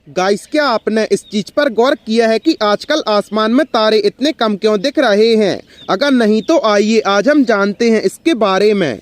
Guys, क्या आपने इस चीज पर गौर किया है कि आजकल आसमान में तारे इतने कम क्यों दिख रहे हैं? अगर नहीं तो आइए आज हम जानते हैं इसके बारे में।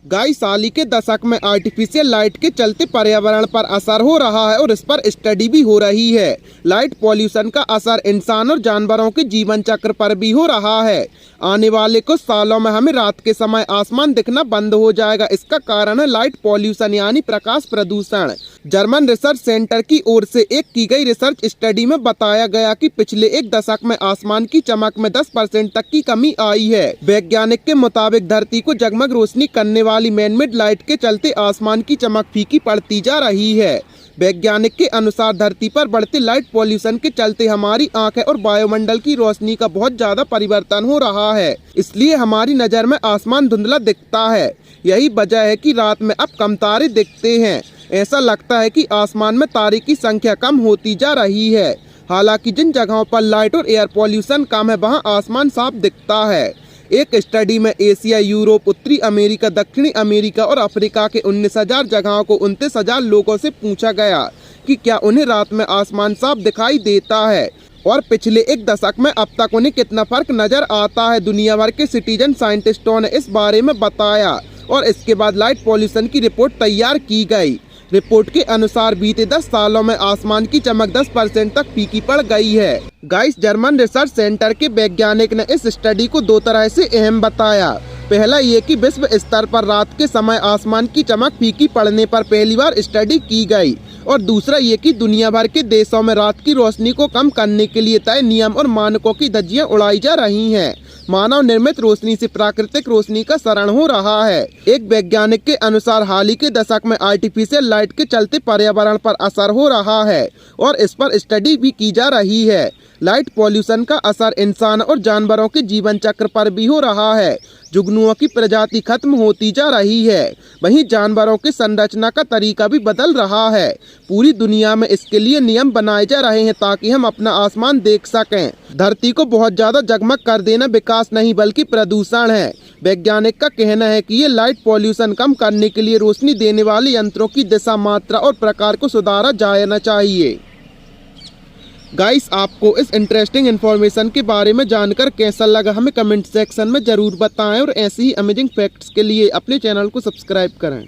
गाइस, हाल ही के दशक में आर्टिफिशियल लाइट के चलते पर्यावरण पर असर हो रहा है और इस पर स्टडी भी हो रही है। लाइट पॉल्यूशन का असर इंसान और जानवरों के जीवन चक्र पर भी हो रहा है। आने वाले कुछ सालों में हमें रात के समय आसमान दिखना बंद हो जाएगा। इसका कारण है लाइट पॉल्यूशन यानी प्रकाश प्रदूषण। जर्मन रिसर्च सेंटर की ओर से एक की गई रिसर्च स्टडी में बताया गया कि पिछले एक दशक में आसमान की चमक में 10% तक की कमी आई है। वैज्ञानिक के मुताबिक धरती को जगमग रोशनी करने वाली मैनमेड लाइट के चलते आसमान की चमक फीकी पड़ती जा रही है। वैज्ञानिक के अनुसार धरती पर बढ़ते लाइट पॉल्यूशन के चलते हमारी आंखें और वायुमंडल की रोशनी का बहुत ज्यादा परिवर्तन हो रहा है। इसलिए हमारी नजर में आसमान धुंधला दिखता है। यही वजह है कि रात में अब कम तारे दिखते हैं। ऐसा लगता है कि आसमान में तारे की संख्या कम होती जा रही है। हालांकि जिन जगहों पर लाइट और एयर पॉल्यूशन कम है वहां आसमान साफ दिखता है। एक स्टडी में एशिया, यूरोप, उत्तरी अमेरिका, दक्षिणी अमेरिका और अफ्रीका के 19,000 जगहों को 29,000 लोगों से पूछा गया कि क्या उन्हें रात में आसमान साफ दिखाई देता है और पिछले एक दशक में अब तक उन्हें कितना फर्क नजर आता है। दुनिया भर के सिटीजन साइंटिस्टों ने इस बारे में बताया और इसके बाद लाइट पॉल्यूशन की रिपोर्ट तैयार की गई। रिपोर्ट के अनुसार बीते 10 सालों में आसमान की चमक 10% तक फीकी पड़ गई है। गाइस, जर्मन रिसर्च सेंटर के वैज्ञानिक ने इस स्टडी को दो तरह से अहम बताया। पहला ये कि विश्व स्तर पर रात के समय आसमान की चमक फीकी पड़ने पर पहली बार स्टडी की गई और दूसरा ये कि दुनिया भर के देशों में रात की रोशनी को कम करने के लिए तय नियम और मानकों की धज्जियां उड़ाई जा रही हैं। मानव निर्मित रोशनी से प्राकृतिक रोशनी का शरण हो रहा है। एक वैज्ञानिक के अनुसार हाल ही के दशक में आर्टिफिशियल लाइट के चलते पर्यावरण पर असर हो रहा है और इस पर स्टडी भी की जा रही है। लाइट पॉल्यूशन का असर इंसान और जानवरों के जीवन चक्र पर भी हो रहा है। जुगनुओं की प्रजाति खत्म होती जा रही है। वहीं जानवरों की संरचना का तरीका भी बदल रहा है। पूरी दुनिया में इसके लिए नियम बनाए जा रहे हैं ताकि हम अपना आसमान देख सकें। धरती को बहुत ज्यादा जगमग कर देना विकास नहीं बल्कि प्रदूषण है। वैज्ञानिक का कहना है कि ये लाइट पॉल्यूशन कम करने के लिए रोशनी देने वाले यंत्रों की दिशा, मात्रा और प्रकार को सुधारा जाना चाहिए। गाइस, आपको इस इंटरेस्टिंग इन्फॉर्मेशन के बारे में जानकर कैसा लगा हमें कमेंट सेक्शन में जरूर बताएं और ऐसी ही अमेजिंग फैक्ट्स के लिए अपने चैनल को सब्सक्राइब करें।